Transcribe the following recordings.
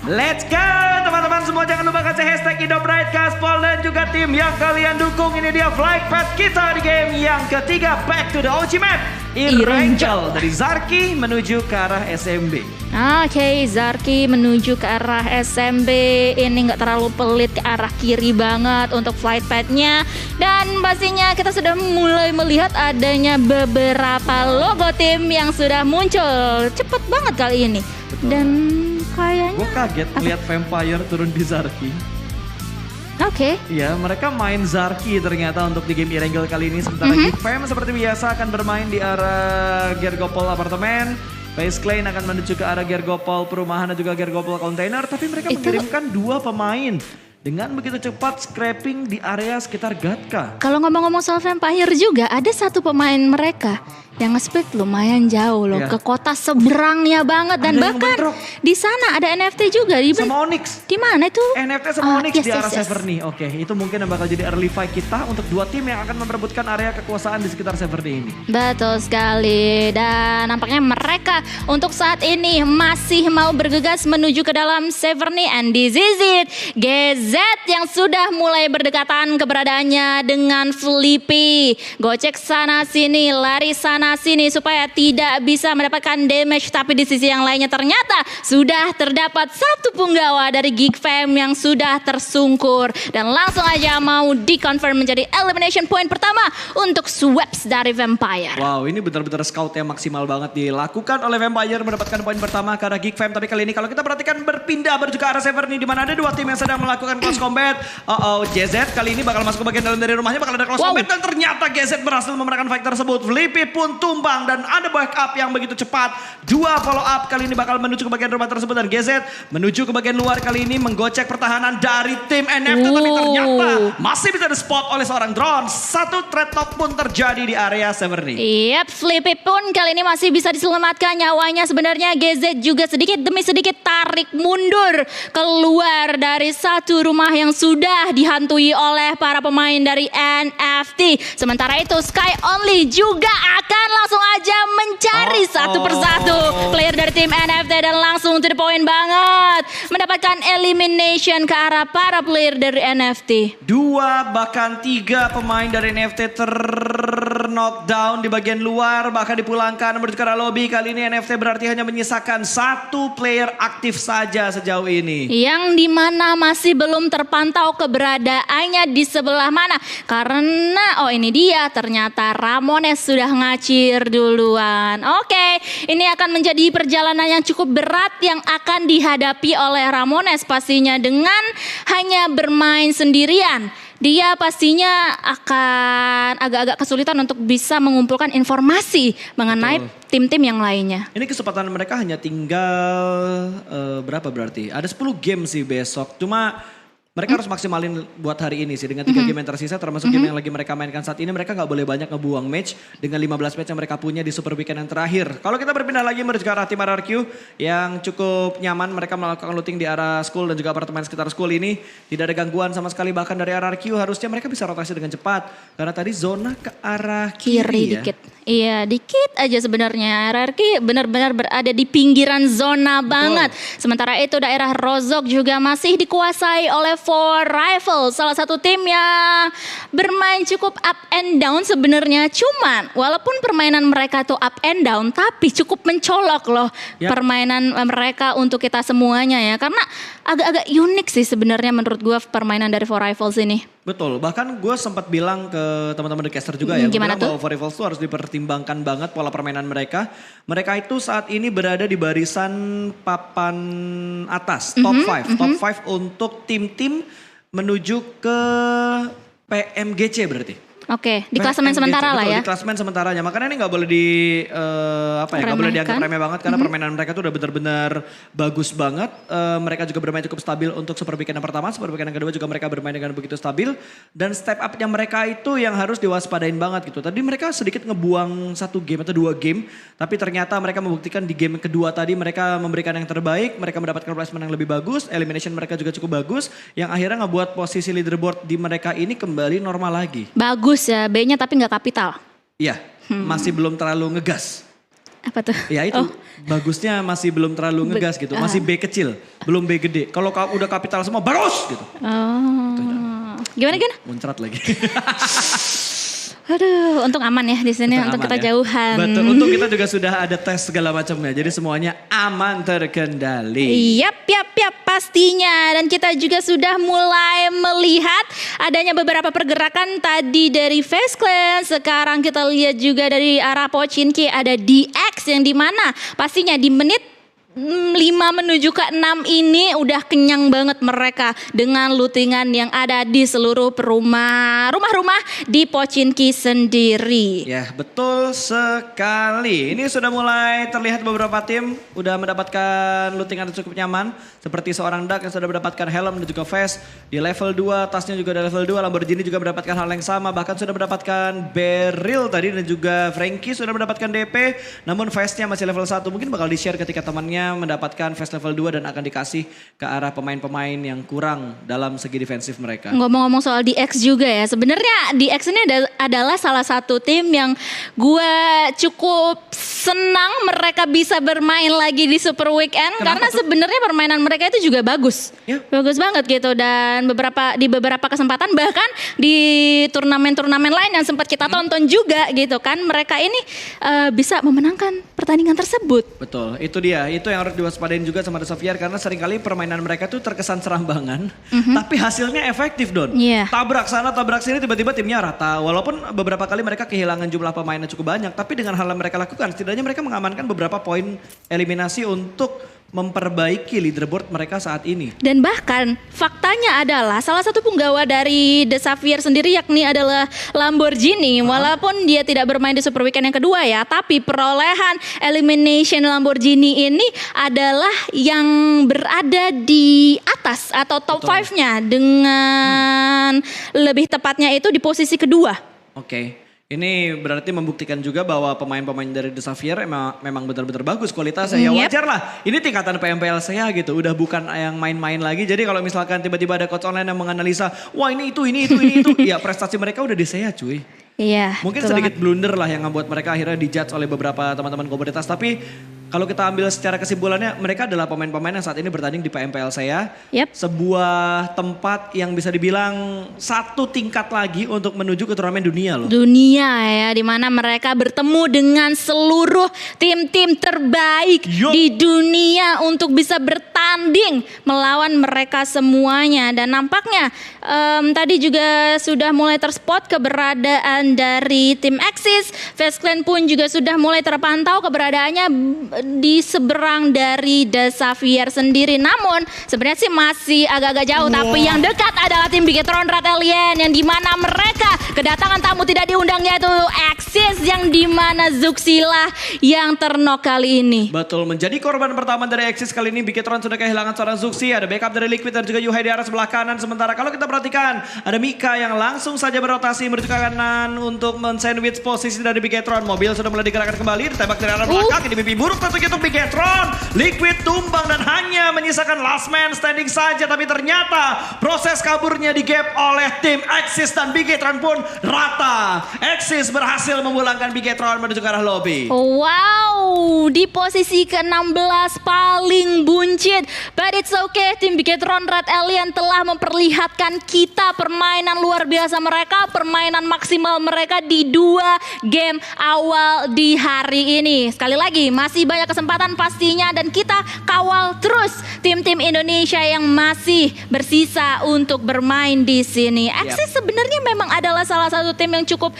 Let's go teman-teman semua, jangan lupa kasih hashtag Indopride, Gaspol dan juga tim yang kalian dukung. Ini dia flight path kita di game yang ketiga, back to the OG map. Irangel dari Zarky menuju ke arah SMB. Oke, Zarky menuju ke arah SMB. Ini nggak terlalu pelit, ke arah kiri banget untuk flight path-nya. Dan pastinya kita sudah mulai melihat adanya beberapa logo tim yang sudah muncul. Cepet banget kali ini. Betul. Dan kayaknya Gue kaget lihat Vampire turun di Zarky. Oke. Ya, mereka main Zarky ternyata untuk di game Irangel kali ini. Sementara Geekfam seperti biasa akan bermain di arah Gergopol apartemen. Face Clan akan menuju ke arah Gergopol perumahan dan juga Gergopol container. Tapi mereka mengirimkan 2 pemain. Dengan begitu cepat scrapping di area sekitar Gatka. Kalau ngomong-ngomong soal Vampire juga, ada satu pemain mereka yang nge-split lumayan jauh loh, ke kota seberangnya banget. Dan Ada yang bahkan bentrok. di sana ada NFT juga Sama Onyx. Di mana itu? NFT sama Onyx Yes, di arah yes, yes. Severny. Oke, itu mungkin yang bakal jadi early fight kita untuk 2 tim yang akan memperebutkan area kekuasaan di sekitar Severny ini. Betul sekali. Dan nampaknya mereka untuk saat ini masih mau bergegas menuju ke dalam Severny. And this is it. GZ yang sudah mulai berdekatan keberadaannya dengan Flippy. Gocek sana sini, lari sana sini supaya tidak bisa mendapatkan damage. Tapi di sisi yang lainnya ternyata sudah terdapat satu punggawa dari Geekfam yang sudah tersungkur. Dan langsung aja mau di-confirm menjadi elimination point pertama untuk Swaps dari Vampire. Wow, ini benar-benar scout yang maksimal banget dilakukan oleh Vampire, mendapatkan poin pertama ke arah Geekfam. Tapi kali ini kalau kita perhatikan berpindah menuju ke arah Severny, di mana ada 2 tim yang sedang melakukan close combat. JZ kali ini bakal masuk ke bagian dalam dari rumahnya, bakal ada close combat. Dan ternyata GZ berhasil memenangkan fight tersebut. Flippy pun tumbang dan ada backup yang begitu cepat. 2 follow up kali ini bakal menuju ke bagian rumah tersebut. Dan GZ menuju ke bagian luar kali ini menggocek pertahanan dari tim NFT. Tapi ternyata masih bisa di-spot oleh seorang drone. 1 threat talk pun terjadi di area Severny. Yap, Flippy pun kali ini masih bisa diselamatkan nyawanya. Sebenarnya GZ juga sedikit demi sedikit tarik mundur keluar dari satu rumah yang sudah dihantui oleh para pemain dari NFT. Sementara itu Sky Only juga akan langsung aja mencari satu persatu player dari tim NFT dan langsung to the point banget. Mendapatkan elimination ke arah para player dari NFT. 2 bahkan 3 pemain dari NFT knockdown di bagian luar, bahkan dipulangkan menuju ke arah lobby. Kali ini NFT berarti hanya menyisakan 1 player aktif saja sejauh ini. Yang dimana masih belum terpantau keberadaannya di sebelah mana. Karena ini dia ternyata Ramones sudah ngacir duluan. Oke, ini akan menjadi perjalanan yang cukup berat yang akan dihadapi oleh Ramones pastinya dengan hanya bermain sendirian. Dia pastinya akan agak-agak kesulitan untuk bisa mengumpulkan informasi mengenai tim-tim yang lainnya. Ini kesempatan mereka hanya tinggal berapa berarti? Ada 10 game sih besok. Cuma mereka harus maksimalin buat hari ini sih dengan 3 game yang tersisa, termasuk game yang lagi mereka mainkan saat ini. Mereka nggak boleh banyak ngebuang match dengan 15 match yang mereka punya di Super Weekend yang terakhir. Kalau kita berpindah lagi menuju ke arah tim RRQ yang cukup nyaman, mereka melakukan looting di arah school dan juga apartemen sekitar school ini. Tidak ada gangguan sama sekali, bahkan dari RRQ harusnya mereka bisa rotasi dengan cepat. Karena tadi zona ke arah kiri ya. Dikit. Iya, dikit aja sebenarnya. RRQ benar-benar berada di pinggiran zona banget. Sementara itu daerah Rozok juga masih dikuasai oleh For Rifle, salah satu tim yang bermain cukup up and down sebenarnya. Cuman walaupun permainan mereka tuh up and down, tapi cukup mencolok loh permainan mereka untuk kita semuanya ya. Karena agak-agak unik sih sebenarnya menurut gue permainan dari For Rifles ini. Betul, bahkan gue sempat bilang ke teman-teman The Caster juga ya. Gimana tuh? Bahwa For Rifles tuh harus dipertimbangkan banget pola permainan mereka. Mereka itu saat ini berada di barisan papan atas, top 5. Top 5 untuk tim-tim menuju ke PMGC berarti. Oke, di klasemen sementara lah ya. Di klasemen sementaranya. Makanya ini nggak boleh nggak boleh dianggap remeh banget karena permainan mereka tuh udah benar-benar bagus banget. Mereka juga bermain cukup stabil untuk Super Weekend yang pertama, Super Weekend yang kedua juga mereka bermain dengan begitu stabil. Dan step up-nya mereka itu yang harus diwaspadain banget gitu. Tadi mereka sedikit ngebuang 1 game atau 2 game, tapi ternyata mereka membuktikan di game kedua tadi mereka memberikan yang terbaik, mereka mendapatkan placement yang lebih bagus, elimination mereka juga cukup bagus, yang akhirnya ngebuat posisi leaderboard di mereka ini kembali normal lagi. Bagus ya, B-nya tapi nggak kapital. Iya, masih belum terlalu ngegas. Apa tuh? Ya itu, Oh. bagusnya masih belum terlalu ngegas gitu. Masih B kecil, belum B gede. Kalau udah kapital semua, bagus gitu. Oh. Gimana? Muncrat lagi. Aduh, untung aman ya di sini Untung untuk aman kita ya. jauhan. Betul, untung kita juga sudah ada tes segala macamnya. Jadi semuanya aman terkendali. Yap, pastinya. Dan kita juga sudah mulai melihat adanya beberapa pergerakan tadi dari Face Clan. Sekarang kita lihat juga dari arah Pochinki ada DX yang dimana pastinya di menit 5 menuju ke 6 ini udah kenyang banget mereka dengan lootingan yang ada di seluruh rumah-rumah di Pochinki sendiri. Ya, betul sekali. Ini sudah mulai terlihat beberapa tim udah mendapatkan lootingan yang cukup nyaman. Seperti seorang Duck yang sudah mendapatkan helm dan juga vest. Di level 2, tasnya juga di level 2. Lamborghini juga mendapatkan hal yang sama. Bahkan sudah mendapatkan barrel tadi dan juga Frankie sudah mendapatkan DP. Namun vestnya masih level 1. Mungkin bakal di-share ketika temannya mendapatkan vest level 2 dan akan dikasih ke arah pemain-pemain yang kurang dalam segi defensif mereka. Ngomong-ngomong soal DX juga ya, sebenarnya DX ini adalah salah satu tim yang gue cukup senang mereka bisa bermain lagi di Super Weekend. Kenapa Karena tuh? sebenarnya permainan mereka itu juga bagus. Ya. Bagus banget gitu, dan di beberapa kesempatan bahkan di turnamen-turnamen lain yang sempat kita tonton juga gitu kan, mereka ini bisa memenangkan pertandingan tersebut. Betul, itu dia. Itu yang harus diwaspadain juga sama The Xavier karena seringkali permainan mereka tuh terkesan serambangan, tapi hasilnya efektif, Don. Iya. Tabrak sana, tabrak sini, tiba-tiba timnya rata. Walaupun beberapa kali mereka kehilangan jumlah pemainnya cukup banyak, tapi dengan hal yang mereka lakukan, setidaknya mereka mengamankan beberapa poin eliminasi untuk memperbaiki leaderboard mereka saat ini. Dan bahkan faktanya adalah salah satu punggawa dari The Xavier sendiri yakni adalah Lamborghini. Walaupun dia tidak bermain di Super Weekend yang kedua ya, tapi perolehan elimination Lamborghini ini adalah yang berada di atas atau top Betul. 5-nya dengan lebih tepatnya itu di posisi kedua. Oke. Ini berarti membuktikan juga bahwa pemain-pemain dari The Xavier memang benar-benar bagus kualitasnya. Ya Yep. wajar lah. Ini tingkatan PMPL saya gitu. Udah bukan yang main-main lagi. Jadi kalau misalkan tiba-tiba ada coach online yang menganalisa, wah ini itu. Ya prestasi mereka udah di saya cuy. Iya. Mungkin betul sedikit banget. blunder lah yang membuat mereka akhirnya dijudge oleh beberapa teman-teman komunitas. Tapi kalau kita ambil secara kesimpulannya, mereka adalah pemain-pemain yang saat ini bertanding di PMPL saya. Yep. Sebuah tempat yang bisa dibilang satu tingkat lagi untuk menuju ke turnamen dunia loh. Dunia ya, di mana mereka bertemu dengan seluruh tim-tim terbaik Yup. di dunia untuk bisa bertanding melawan mereka semuanya. Dan nampaknya tadi juga sudah mulai terspot keberadaan dari tim Axis. Face Clan pun juga sudah mulai terpantau keberadaannya di seberang dari The Xavier sendiri. Namun sebenarnya sih masih agak-agak jauh, tapi yang dekat adalah tim Bigetron Red Alien yang dimana mereka kedatangan tamu tidak diundang, yaitu Axis yang dimana Zuxila yang ternok kali ini. Betul, menjadi korban pertama dari Axis kali ini. Bigetron sudah kehilangan seorang Zuxi, ada backup dari Liquid dan juga Yuhei di arah sebelah kanan. Sementara kalau kita perhatikan ada Mika yang langsung saja berotasi menuju ke kanan untuk men-sandwich posisi dari Bigetron. Mobil sudah mulai digerakkan kembali, ditembak dari arah belakang. Ini mimpi buruk tentunya untuk Bigetron. Liquid tumbang dan hanya menyisakan last man standing saja, tapi ternyata proses kaburnya di-gap oleh tim Axis dan Bigetron pun rata. Axis berhasil memulangkan Bigetron menuju ke arah lobby. Wow, di posisi ke-16 paling buncit. But it's okay, tim Bigetron Red Alien telah memperlihatkan kita permainan luar biasa mereka, permainan maksimal mereka di 2 game awal di hari ini. Sekali lagi, masih banyak kesempatan pastinya dan kita kawal terus tim-tim Indonesia yang masih bersisa untuk bermain di sini. Axis sebenarnya memang adalah salah satu tim yang cukup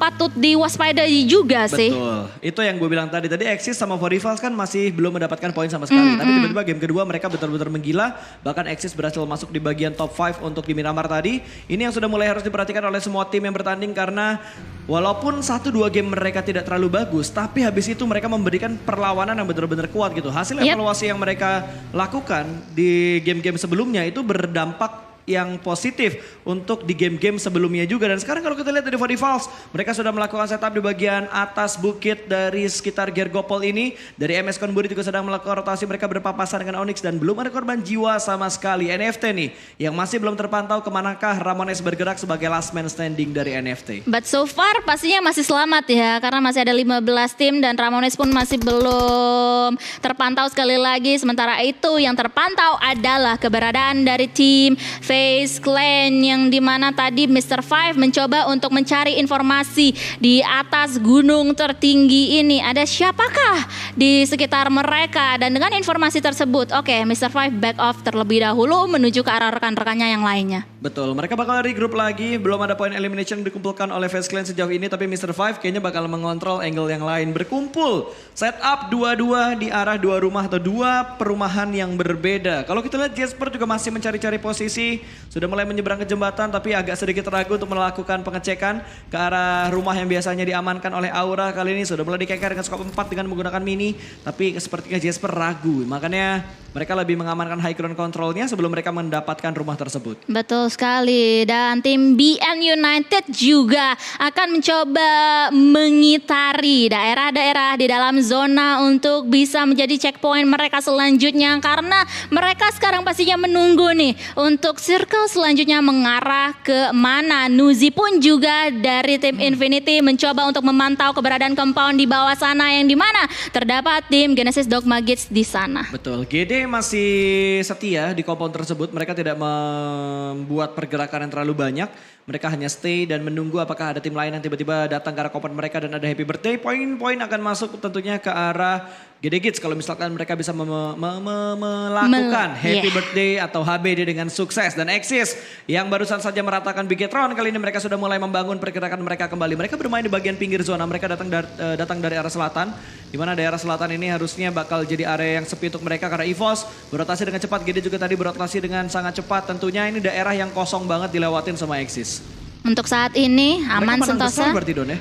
patut diwaspadai juga sih. Betul, itu yang gue bilang tadi. Tadi Axis sama Vorivals kan masih belum mendapatkan poin sama sekali. Tapi tiba-tiba game kedua mereka benar-benar menggila. Bahkan Axis berhasil masuk di bagian top 5 untuk di Miramar tadi. Ini yang sudah mulai harus diperhatikan oleh semua tim yang bertanding. Karena walaupun 1-2 game mereka tidak terlalu bagus, tapi habis itu mereka memberikan perlawanan yang benar-benar kuat gitu. Hasil evaluasi yang mereka lakukan di game-game sebelumnya itu berdampak yang positif untuk di game-game sebelumnya juga. Dan sekarang kalau kita lihat dari Vodivals, mereka sudah melakukan setup di bagian atas bukit dari sekitar Gergopol ini. Dari MS Konburi juga sedang melakukan rotasi, mereka berpapasan dengan Onyx dan belum ada korban jiwa sama sekali. NFT nih yang masih belum terpantau kemanakah Ramones bergerak sebagai last man standing dari NFT. But so far pastinya masih selamat ya, karena masih ada 15 tim dan Ramones pun masih belum terpantau sekali lagi. Sementara itu yang terpantau adalah keberadaan dari tim FaZe Clan yang dimana tadi Mr. Five mencoba untuk mencari informasi di atas gunung tertinggi ini. Ada siapakah di sekitar mereka? Dan dengan informasi tersebut, oke, Mr. Five back off terlebih dahulu menuju ke arah rekan-rekannya yang lainnya. Betul, mereka bakal regroup lagi. Belum ada poin elimination dikumpulkan oleh FaZe Clan sejauh ini, tapi Mr. Five kayaknya bakal mengontrol angle yang lain. Berkumpul, setup dua-dua di arah dua rumah atau dua perumahan yang berbeda. Kalau kita lihat Jasper juga masih mencari-cari posisi, sudah mulai menyeberang ke jembatan tapi agak sedikit ragu untuk melakukan pengecekan ke arah rumah yang biasanya diamankan oleh Aura. Kali ini sudah mulai dikeker dengan skop 4 dengan menggunakan mini, tapi sepertinya Jasper ragu. Makanya mereka lebih mengamankan high ground controlnya sebelum mereka mendapatkan rumah tersebut. Betul sekali, dan tim BN United juga akan mencoba mengitari daerah-daerah di dalam zona untuk bisa menjadi checkpoint mereka selanjutnya, karena mereka sekarang pastinya menunggu nih untuk circle selanjutnya mengarah ke mana. Nuzi pun juga dari tim Infinity mencoba untuk memantau keberadaan compound di bawah sana yang dimana terdapat tim Genesis Dogma Gates di sana. Betul, GD masih setia di compound tersebut. Mereka tidak membuat pergerakan yang terlalu banyak. Mereka hanya stay dan menunggu apakah ada tim lain yang tiba-tiba datang ke arah compound mereka dan ada happy birthday. Poin-poin akan masuk tentunya ke arah GD Gates kalau misalkan mereka bisa melakukan happy birthday atau HBD dengan sukses. Dan Exis yang barusan saja meratakan Bigetron, kali ini mereka sudah mulai membangun pergerakan mereka kembali. Mereka bermain di bagian pinggir zona, mereka datang dari arah selatan. Di mana daerah selatan ini harusnya bakal jadi area yang sepi untuk mereka karena EVOS berotasi dengan cepat. GD juga tadi berotasi dengan sangat cepat. Tentunya ini daerah yang kosong banget dilewatin sama Exis. Untuk saat ini aman Sentosa.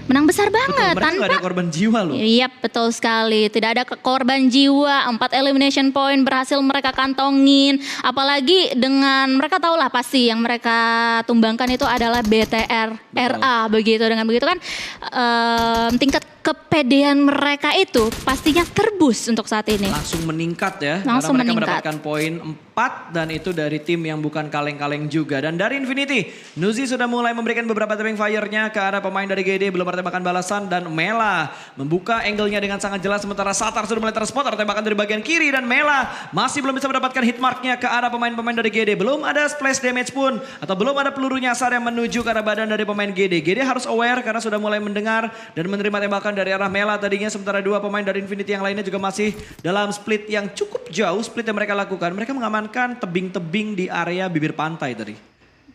Menang besar banget. Betul, mereka gak ada korban jiwa loh. Iya betul sekali. Tidak ada korban jiwa. 4 elimination point berhasil mereka kantongin. Apalagi dengan mereka tahulah pasti yang mereka tumbangkan itu adalah BTR RA begitu. Dengan begitu kan tingkat kepedean mereka itu pastinya terbus untuk saat ini. Langsung meningkat ya. Langsung karena mereka meningkat. mendapatkan poin 4 dan itu dari tim yang bukan kaleng-kaleng juga. Dan dari Infinity, Nuzi sudah mulai memberikan beberapa tapping fire-nya ke arah pemain dari GD. Belum ada tembakan balasan dan Mela membuka angle-nya dengan sangat jelas. Sementara Satar sudah mulai terspot, ada tembakan dari bagian kiri dan Mela masih belum bisa mendapatkan hit mark-nya ke arah pemain-pemain dari GD. Belum ada splash damage pun atau belum ada peluru nyasar yang menuju ke arah badan dari pemain GD. GD harus aware karena sudah mulai mendengar dan menerima tembakan dari arah Mela tadinya. Sementara dua pemain dari Infinity yang lainnya juga masih dalam split yang cukup jauh. Split yang mereka lakukan, mereka mengamankan tebing-tebing di area bibir pantai tadi.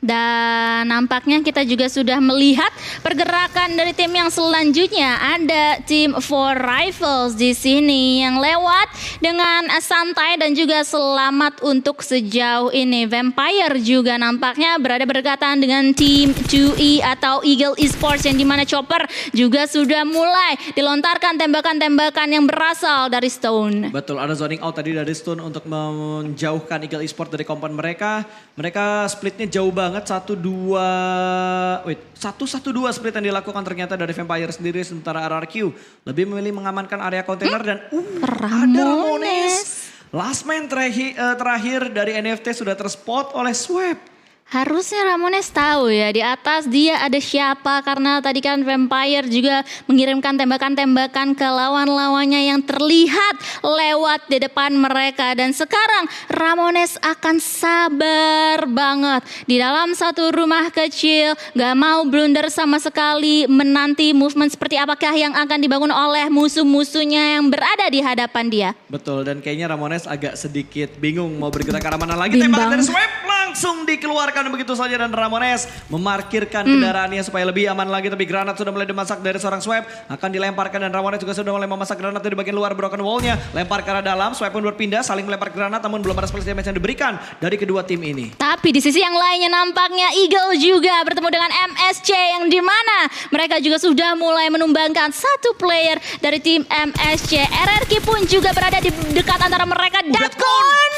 Dan nampaknya kita juga sudah melihat pergerakan dari tim yang selanjutnya. Ada tim Four Rifles di sini yang lewat dengan santai dan juga selamat untuk sejauh ini. Vampire juga nampaknya berada berdekatan dengan tim 2E atau Eagle Esports yang dimana Chopper juga sudah mulai dilontarkan tembakan-tembakan yang berasal dari Stone. Betul, ada zoning out tadi dari Stone untuk menjauhkan Eagle Esports dari komponen mereka. Mereka splitnya jauh banget. 1-1-2 split yang dilakukan ternyata dari Vampire sendiri. Sementara RRQ lebih memilih mengamankan area kontainer dan ada Ramones. Last man terakhir dari NFT sudah terspot oleh Swap. Harusnya Ramones tahu ya di atas dia ada siapa, karena tadi kan Vampire juga mengirimkan tembakan-tembakan ke lawan-lawannya yang terlihat lewat di depan mereka. Dan sekarang Ramones akan sabar banget di dalam satu rumah kecil, gak mau blunder sama sekali, menanti movement seperti apakah yang akan dibangun oleh musuh-musuhnya yang berada di hadapan dia. Betul, dan kayaknya Ramones agak sedikit bingung mau bergerak ke arah mana lagi. Tembakan dari Swap langsung dikeluarkan begitu saja dan Ramones memarkirkan kendaraannya supaya lebih aman lagi. Tapi granat sudah mulai dimasak dari seorang Swap, akan dilemparkan dan Ramones juga sudah mulai memasak granat dari bagian luar broken wall-nya. Lempar ke arah dalam, Swap pun berpindah saling melempar granat namun belum ada splash damage yang diberikan dari kedua tim ini. Tapi di sisi yang lainnya nampaknya Eagle juga bertemu dengan MSC yang dimana mereka juga sudah mulai menumbangkan satu player dari tim MSC. RRQ pun juga berada di dekat antara mereka. Datkon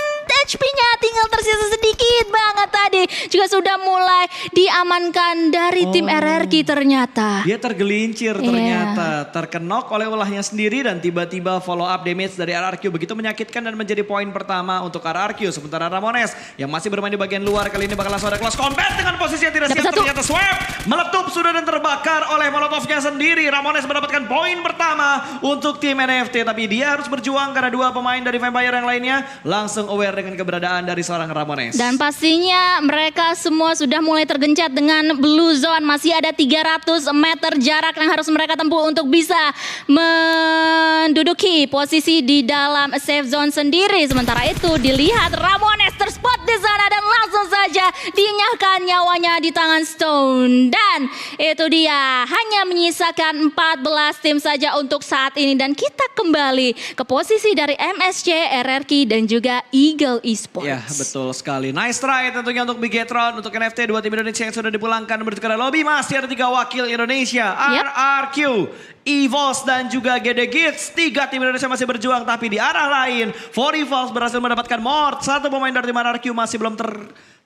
HP-nya tinggal tersisa sedikit banget tadi ini juga sudah mulai diamankan dari tim RRQ ternyata. Dia tergelincir ternyata, terkenok oleh ulahnya sendiri dan tiba-tiba follow up damage dari RRQ begitu menyakitkan dan menjadi poin pertama untuk RRQ. Sementara Ramones yang masih bermain di bagian luar kali ini bakal langsung ada close combat dengan posisi yang tidak siap. Ternyata Swap meletup sudah dan terbakar oleh Molotovnya sendiri. Ramones mendapatkan poin pertama untuk tim NFT, tapi dia harus berjuang karena dua pemain dari Vampire yang lainnya langsung aware dengan keberadaan dari seorang Ramones. Dan pastinya mereka semua sudah mulai tergencet dengan blue zone. Masih ada 300 meter jarak yang harus mereka tempuh untuk bisa menduduki posisi di dalam safe zone sendiri. Sementara itu dilihat Ramones terspot di sana dan langsung saja dinyahkan nyawanya di tangan Stone. Dan itu dia, hanya menyisakan 14 tim saja untuk saat ini. Dan kita kembali ke posisi dari MSC, RRQ dan juga Eagle Esports. Ya betul sekali. Nice try tentunya untuk Bigetron, untuk NFT, dua tim Indonesia yang sudah dipulangkan menuju ke lobby. Masih ada 3 wakil Indonesia, RRQ, EVOS dan juga GD Gits. 3 tim Indonesia masih berjuang, tapi di arah lain 4EVOS berhasil mendapatkan Mort. 1 pemain dari tim RRQ masih belum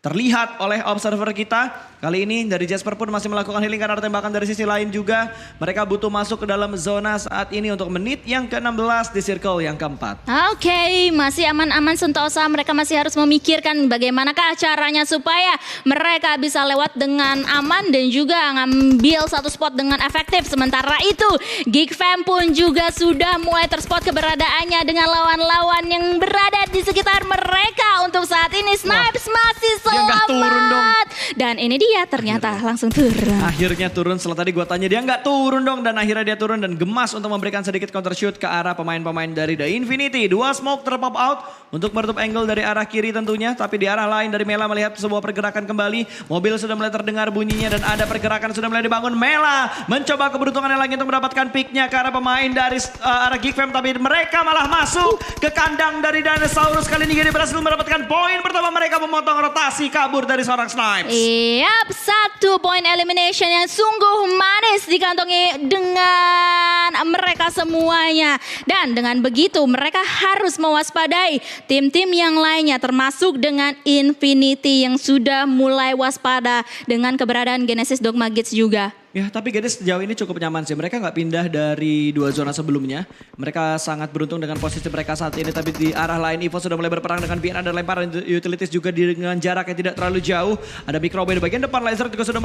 terlihat oleh observer kita. Kali ini dari Jasper pun masih melakukan healing karena ada tembakan dari sisi lain juga. Mereka butuh masuk ke dalam zona saat ini untuk menit yang ke-16 di circle yang keempat. Oke, masih aman-aman Sentosa. Mereka masih harus memikirkan bagaimanakah caranya supaya mereka bisa lewat dengan aman dan juga ngambil satu spot dengan efektif. Sementara itu, Geek Fam pun juga sudah mulai terspot keberadaannya dengan lawan-lawan yang berada di sekitar mereka. Untuk saat ini Snipes masih selamat. Turun dong. Dan ini dia ternyata langsung turun. Akhirnya turun, setelah tadi gue tanya dia nggak turun dong. Dan akhirnya dia turun dan gemas untuk memberikan sedikit counter shoot ke arah pemain-pemain dari The Infinity. 2 smoke terpop out untuk menutup angle dari arah kiri tentunya. Tapi di arah lain dari Mela melihat sebuah pergerakan kembali. Mobil sudah mulai terdengar bunyinya dan ada pergerakan sudah mulai dibangun. Mela mencoba keberuntungannya lagi untuk mendapatkan picknya ke arah pemain dari arah Geek Fam. Tapi mereka malah masuk ke kandang dari Dinosaurus. Kali ini dia berhasil mendapatkan poin pertama, mereka memotong rotasi kabur dari seorang Snipes. Yap, 1 poin elimination yang sungguh manis dikantongi dengan mereka semuanya. Dan dengan begitu mereka harus mewaspadai tim-tim yang lainnya termasuk dengan Infinity yang sudah mulai waspada dengan keberadaan Genesis Dogma Gates juga. Ya, tapi Gedes sejauh ini cukup nyaman sih. Mereka nggak pindah dari 2 zona sebelumnya. Mereka sangat beruntung dengan posisi mereka saat ini. Tapi di arah lain, Evo sudah mulai berperang dengan BN. Ada lemparan utilities juga dengan jarak yang tidak terlalu jauh. Ada Microboy di bagian depan. Laser juga sudah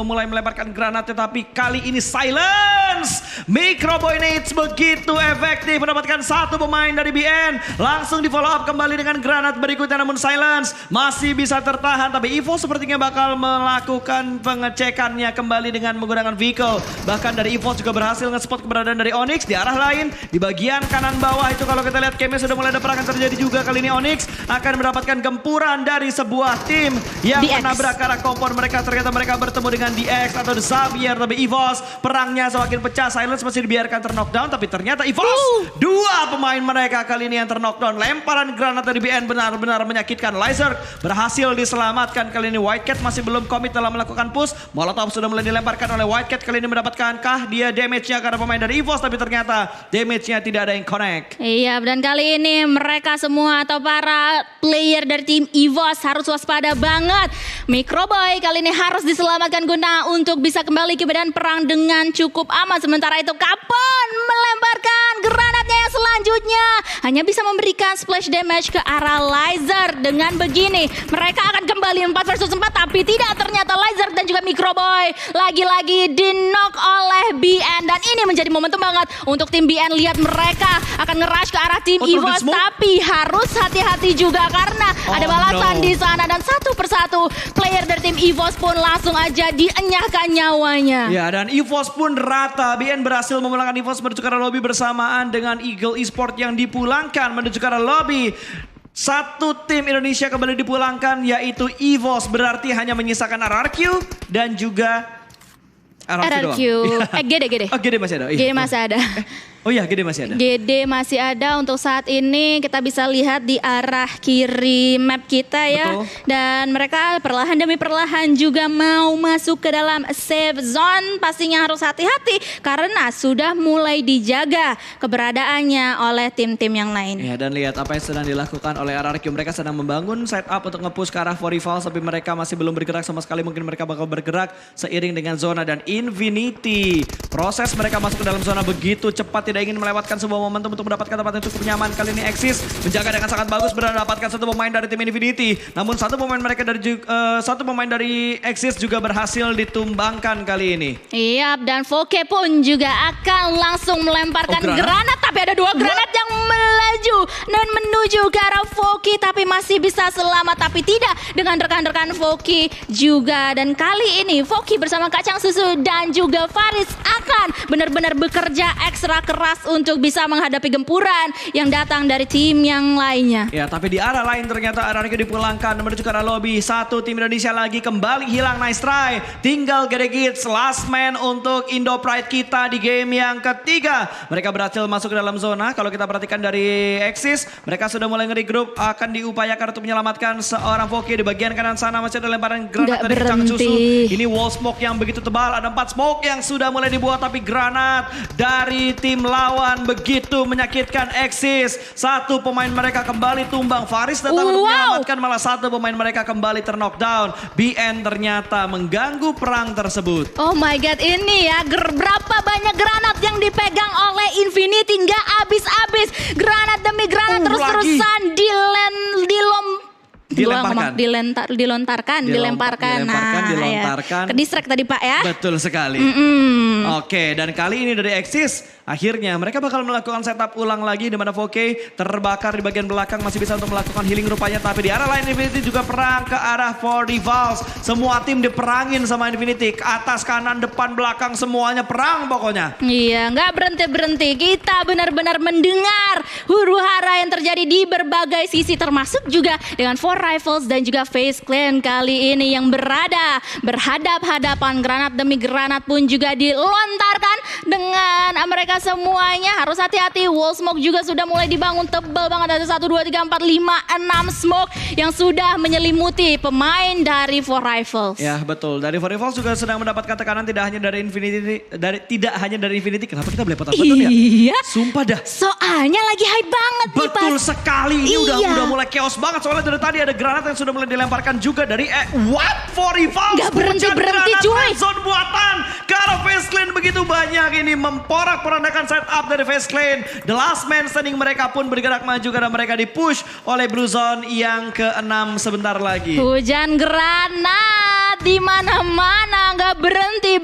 mulai melemparkan granat. Tetapi kali ini silence. Microboy Nades begitu efektif mendapatkan 1 pemain dari BN. Langsung di follow up kembali dengan granat berikutnya. Namun silence masih bisa tertahan. Tapi Evo sepertinya bakal melakukan pengecekannya kembali dengan menggunakan vehicle. Bahkan dari EVOS juga berhasil nge-spot keberadaan dari Onyx. Di arah lain, di bagian kanan bawah itu kalau kita lihat game sudah mulai ada perang yang terjadi juga. Kali ini Onyx akan mendapatkan gempuran dari sebuah tim yang menabrak ke arah kompor mereka. Ternyata mereka bertemu dengan DX atau The Xavier. Tapi EVOS perangnya semakin pecah. Silence masih dibiarkan ter-knockdown. Tapi ternyata EVOS 2 pemain mereka kali ini yang ter-knockdown. Lemparan granat dari BN benar-benar menyakitkan. Laser berhasil diselamatkan. Kali ini White Cat masih belum komit dalam melakukan push. Molotov sudah mulai dilemparkan oleh White Cat. Kali ini mendapatkankah dia damage-nya karena pemain dari EVOS, tapi ternyata damage-nya tidak ada yang connect. Iya, dan kali ini mereka semua atau para player dari tim EVOS harus waspada banget. Microboy kali ini harus diselamatkan guna untuk bisa kembali ke medan perang dengan cukup aman. Sementara itu Kapon melemparkan granatnya yang selanjutnya. Hanya bisa memberikan splash damage ke arah Laser. Dengan begini mereka akan kembali 4 versus 4, tapi tidak, ternyata Laser dan juga Microboy lagi-lagi di-knock oleh BN. Dan ini menjadi momentum banget untuk tim BN. Lihat mereka akan nge-rush ke arah tim EVOS, tapi harus hati-hati juga karena ada balasan di sana. Dan satu persatu player dari tim EVOS pun langsung aja dienyahkan nyawanya. Ya, dan EVOS pun rata. BN berhasil memulangkan EVOS menuju ke arah lobby bersamaan dengan Eagle Esports yang dipulangkan menuju ke arah lobby. 1 tim Indonesia kembali dipulangkan yaitu EVOS, berarti hanya menyisakan RRQ dan juga RRQ. GD. Oh, GD masih ada. GD masih ada. Oh iya, Gede masih ada. GD masih ada untuk saat ini. Kita bisa lihat di arah kiri map kita ya. Betul. Dan mereka perlahan demi perlahan juga mau masuk ke dalam safe zone. Pastinya harus hati-hati karena sudah mulai dijaga keberadaannya oleh tim-tim yang lain. Ya, dan lihat apa yang sedang dilakukan oleh RRQ. Mereka sedang membangun setup untuk nge-push ke arah 4 tapi mereka masih belum bergerak sama sekali. Mungkin mereka bakal bergerak seiring dengan zona dan Infinity. Proses mereka masuk ke dalam zona begitu cepat, tidak ingin melewatkan sebuah momentum untuk mendapatkan tempat yang cukup nyaman. Kali ini Exis menjaga dengan sangat bagus, mendapatkan satu pemain dari tim Infinity. Namun satu pemain dari Exis juga berhasil ditumbangkan kali ini. Iya, dan Voke pun juga akan langsung melemparkan granat. Tapi ada 2 granat yang melaju dan menuju ke arah Voki, tapi masih bisa selamat, tapi tidak dengan rekan-rekan Voki juga. Dan kali ini Voki bersama Kacang Susu dan juga Faris akan benar-benar bekerja ekstra keras untuk bisa menghadapi gempuran yang datang dari tim yang lainnya. Ya, tapi di arah lain ternyata RRQ dipulangkan menuju ke arah lobby. Satu tim Indonesia lagi kembali hilang, nice try. Tinggal Gede Kids, last man untuk Indo Pride kita di game yang ketiga. Mereka berhasil masuk ke dalam zona. Kalau kita perhatikan dari Exis, mereka sudah mulai nge-regroup, akan diupayakan untuk menyelamatkan seorang Voki. Di bagian kanan sana masih ada lemparan granat dari Kacang Susu. Ini wall smoke yang begitu tebal, ada 4 smoke yang sudah mulai dibuat, tapi granat dari tim lawan begitu menyakitkan Exis. Satu pemain mereka kembali tumbang. Faris datang untuk menyelamatkan, malah satu pemain mereka kembali terknockdown. BN ternyata mengganggu perang tersebut. Oh my god, ini ya berapa banyak granat yang dipegang oleh Infinity, nggak habis-habis. Granat demi granat terus-terusan dilemparkan. Dilontarkan. Ke distract tadi Pak ya. Betul sekali. Oke, dan kali ini dari Exis akhirnya mereka bakal melakukan setup ulang lagi di mana Voke terbakar di bagian belakang, masih bisa untuk melakukan healing rupanya, tapi di arah lain Infinity juga perang ke arah 4 Rivals. Semua tim diperangin sama Infinity, ke atas, kanan, depan, belakang semuanya perang pokoknya. Iya, nggak berhenti-berhenti. Kita benar-benar mendengar huru-hara yang terjadi di berbagai sisi, termasuk juga dengan 4 Rivals dan juga FaZe Clan kali ini yang berhadap-hadapan. Granat demi granat pun juga dilontarkan dengan mereka semuanya. Harus hati-hati, wall smoke juga sudah mulai dibangun, tebal banget. Ada 1, 2, 3, 4, 5, 6 smoke yang sudah menyelimuti pemain dari 4 Rivals. Ya betul, dari 4 Rivals juga sedang mendapatkan tekanan tidak hanya dari Infinity. Kenapa kita belepotan betul ya? Iya. Sumpah dah. Soalnya lagi hype banget nih Pak. Betul sekali, ini Iya. udah mulai chaos banget. Soalnya dari tadi ada granat yang sudah mulai dilemparkan juga dari 4 Rivals. Gak berhenti-berhenti cuy. Zone buatan ke arah FaZe Clan begitu banyak, ini memporak-porandakan setup dari FaZe Clan. The last man standing mereka pun bergerak maju karena mereka dipush oleh Blue Zone yang ke-6 sebentar lagi. Hujan granat di mana-mana, nggak berhenti.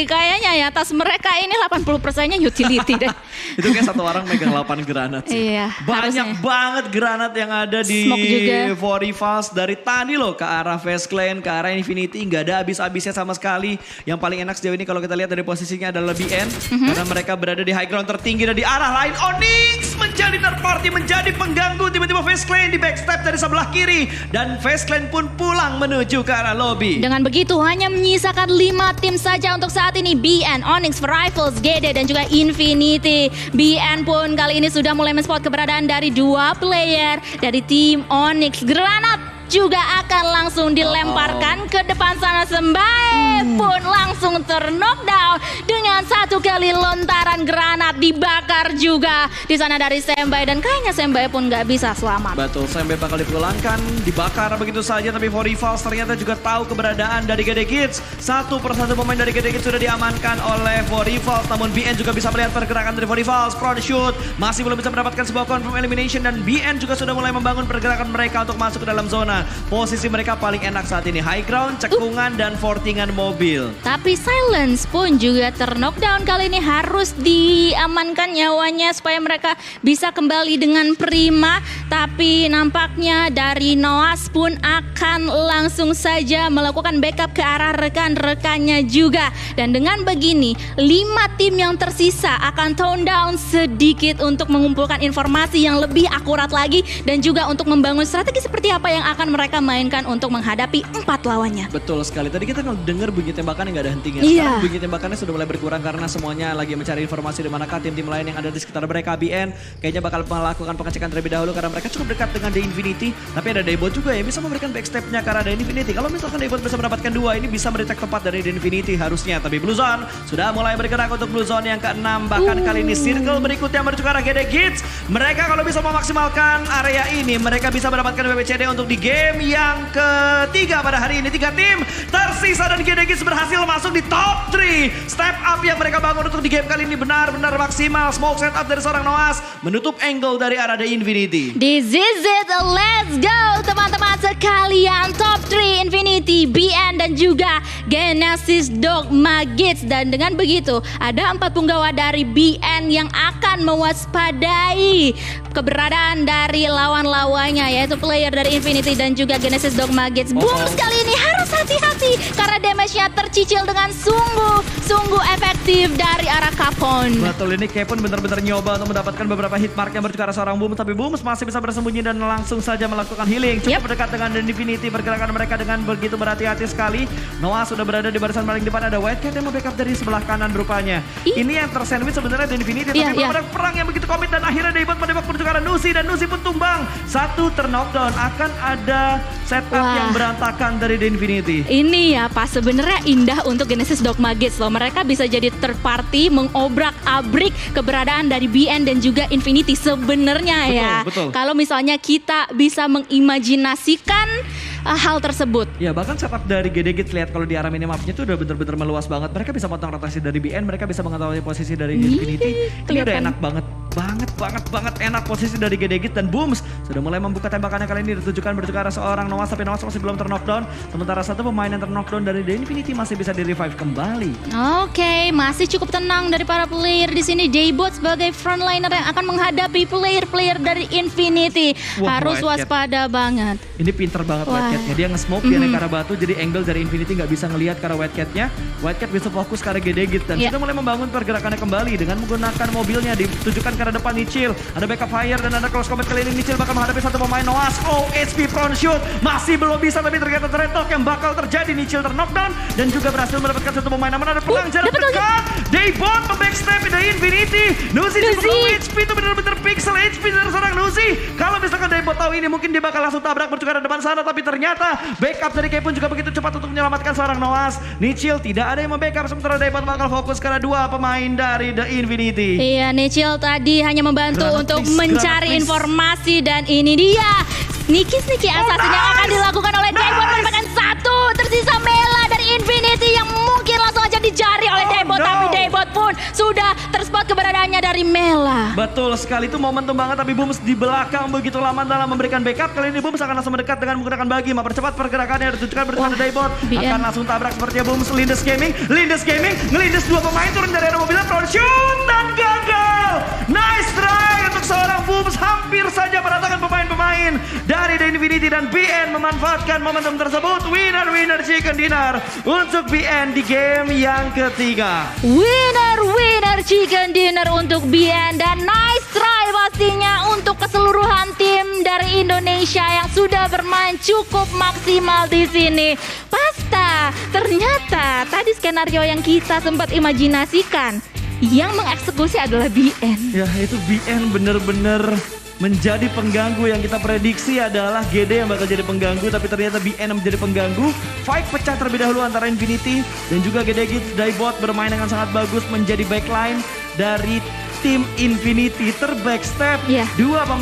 Kayaknya ya tas mereka ini 80%-nya utility deh. Itu kayak satu orang megang 8 granat sih. Iya, banyak banget granat yang ada di 4 Rivals dari tadi loh, ke arah FaZe Clan, ke arah Infinity, nggak ada habis-habisnya sama sekali. Yang paling enak sejauh ini kalau kita lihat dari posisinya adalah BN, karena mereka berada di high ground tertinggi, dan di arah lain Onyx menjadi third party, menjadi pengganggu. Tiba-tiba FaZe Clan di backstep dari sebelah kiri, dan FaZe Clan pun pulang menuju ke arah lobby. Dengan begitu hanya menyisakan 5 tim saja untuk saat ini. BN, Onyx, Rivals, GD dan juga Infinity. BN pun kali ini sudah mulai men-spot keberadaan dari 2 player dari tim Onyx. Granat juga akan langsung dilemparkan ke depan sana. Sembai pun langsung terknockdown dengan 1 kali lontaran granat, dibakar juga di sana dari Sembai, dan kayaknya Sembai pun nggak bisa selamat. Betul, Sembai bakal dipulangkan, dibakar begitu saja, tapi 4 Rivals ternyata juga tahu keberadaan dari Gede Kids. Satu persatu pemain dari Gede Kids sudah diamankan oleh 4 Rivals, namun BN juga bisa melihat pergerakan dari 4 Rivals. Front shoot masih belum bisa mendapatkan sebuah confirm elimination, dan BN juga sudah mulai membangun pergerakan mereka untuk masuk ke dalam zona. Posisi mereka paling enak saat ini, high ground, cekungan, dan fortingan mobil. Tapi Silence pun juga terknockdown kali ini, harus diamankan nyawanya supaya mereka bisa kembali dengan prima. Tapi nampaknya dari Noas pun akan langsung saja melakukan backup ke arah rekan-rekannya juga. Dan dengan begini, 5 tim yang tersisa akan tone down sedikit untuk mengumpulkan informasi yang lebih akurat lagi, dan juga untuk membangun strategi seperti apa yang akan akan mereka mainkan untuk menghadapi 4 lawannya. Betul sekali. Tadi kita dengar bunyi tembakan yang gak ada hentinya. Iya. Sekarang bunyi tembakannya sudah mulai berkurang karena semuanya lagi mencari informasi di manakah tim-tim lain yang ada di sekitar mereka. BN kayaknya bakal melakukan pengecekan terlebih dahulu karena mereka cukup dekat dengan The Infinity. Tapi ada Daybot juga yang bisa memberikan backstepnya karena ada Infinity. Kalau misalkan Daybot bisa mendapatkan 2, ini bisa mendetek tepat dari The Infinity harusnya. Tapi Blue Zone sudah mulai bergerak untuk Blue Zone yang ke-6. Bahkan kali ini circle berikutnya menuju ke arah GD Kids. Mereka kalau bisa memaksimalkan area ini, mereka bisa mendapatkan BBCD untuk di game yang ketiga pada hari ini. 3 tim tersisa dan GD Kids berhasil masuk di top 3. Step up yang mereka bangun untuk di game kali ini benar-benar maksimal. Smoke setup dari seorang Noaz menutup angle dari arah The Infinity. This is it, let's go teman-teman sekalian. Top 3 Infinity, BN dan juga Genesis Dogma Kids. Dan dengan begitu ada 4 punggawa dari BN yang akan mewaspadai keberadaan dari lawan-lawannya, yaitu player dari Infinity dan juga Genesis Dogma Kids. Boom, sekali ini harus hati-hati karena damage-nya tercicil dengan sungguh efektif dari arah Capcom. Betul, ini Capcom benar-benar nyoba untuk mendapatkan beberapa hit mark yang menuju ke arah seorang Boom, tapi Boom masih bisa bersembunyi dan langsung saja melakukan healing. Cukup dekat dengan The Infinity, pergerakan mereka dengan begitu berhati-hati sekali. Noah sudah berada di barisan paling depan, ada White Cat yang membackup dari sebelah kanan rupanya. Ini yang tersandwich sebenarnya The Infinity, tapi belum ada perang yang begitu komit dan akhirnya Daybot menembak menuju ke arah Nusi dan Nusi pun tumbang. 1 terknockdown, akan ada setup yang berantakan dari The Infinity. Ini ya pas sebenarnya indah untuk Genesis Dogma Kids loh. Mereka bisa jadi third party mengobrak-abrik keberadaan dari BN dan juga Infinity sebenarnya ya. Betul. Kalau misalnya kita bisa mengimajinasikan hal tersebut. Ya bahkan setup dari GD Kids lihat kalau di arah minimapnya itu udah bener-bener meluas banget. Mereka bisa potong rotasi dari BN, mereka bisa mengetahui posisi dari Infinity. Ini udah enak banget enak posisi dari GD Kids dan Booms sudah mulai membuka tembakannya kali ini ditujukan menuju ke arah seorang Noaz, tapi Noaz masih belum terknockdown. Sementara 1 pemain yang terknockdown dari The Infinity masih bisa di-revive kembali. Oke, masih cukup tenang dari para player di sini. Daybot sebagai frontliner yang akan menghadapi player-player dari Infinity. Harus waspada banget. Ini pinter banget White Cat-nya. Dia nge-smoke, dia naik ke arah batu, jadi angle dari Infinity nggak bisa ngelihat ke arah White Cat-nya. White Cat bisa fokus ke arah GD Kids dan sudah mulai membangun pergerakannya kembali dengan menggunakan mobilnya ditujukan ke arah depan Nichil. Ada backup fire dan ada close combat kali ini. Nichil bakal menghadapi 1 pemain Noaz. HP front shoot masih belum bisa, tapi ternyata Tretok yang bakal terjadi. Nichil terknockdown dan juga berhasil mendapatkan 1 pemain, namun ada perang jarak dekat. Daybot membackstep The Infinity. Nusi cukup HP, itu benar-benar pixel HP dari seorang Nusi. Kalau misalkan Daybot tahu ini mungkin dia bakal langsung tabrak menuju ke arah depan sana, tapi ternyata backup dari Kevin juga begitu cepat untuk menyelamatkan seorang Noaz. Nichil tidak ada yang membackup, sementara Daybot bakal fokus ke arah 2 pemain dari The Infinity. Iya, Nichil tadi hanya membantu untuk mencari informasi dan ini dia Niki assassin yang akan dilakukan oleh Daybot merupakan 1. Tersisa Mela dari Infinity yang mungkin langsung aja dicari oleh Daybot, tapi Daybot pun sudah terspot keberadaannya dari Mela. Betul sekali, itu momentum banget, tapi Booms di belakang begitu lama dalam memberikan backup. Kali ini Booms akan langsung mendekat dengan menggunakan bagi, mempercepat pergerakannya, ditujukan bersama Daybot. Akan langsung tabrak sepertinya Booms. Lindes Gaming ngelindes 2 pemain turun dari arah mobilnya, front shoot dan gagal. Nice try untuk seorang Booms, hampir saja meratakan pemain-pemain dari The Infinity dan BN memanfaatkan momentum tersebut. Winner chicken dinner untuk BN di game yang ketiga. Winner chicken dinner untuk BN dan nice try pastinya untuk keseluruhan tim dari Indonesia yang sudah bermain cukup maksimal di sini. Pasta, ternyata tadi skenario yang kita sempat imajinasikan yang mengeksekusi adalah BN. Ya itu BN bener-bener menjadi pengganggu. Yang kita prediksi adalah GD yang bakal jadi pengganggu, tapi ternyata BN menjadi pengganggu. Fight pecah terlebih dahulu antara Infinity dan juga GD Kids. Daybot bermain dengan sangat bagus menjadi backline dari tim Infinity, terbackstep 2 pemain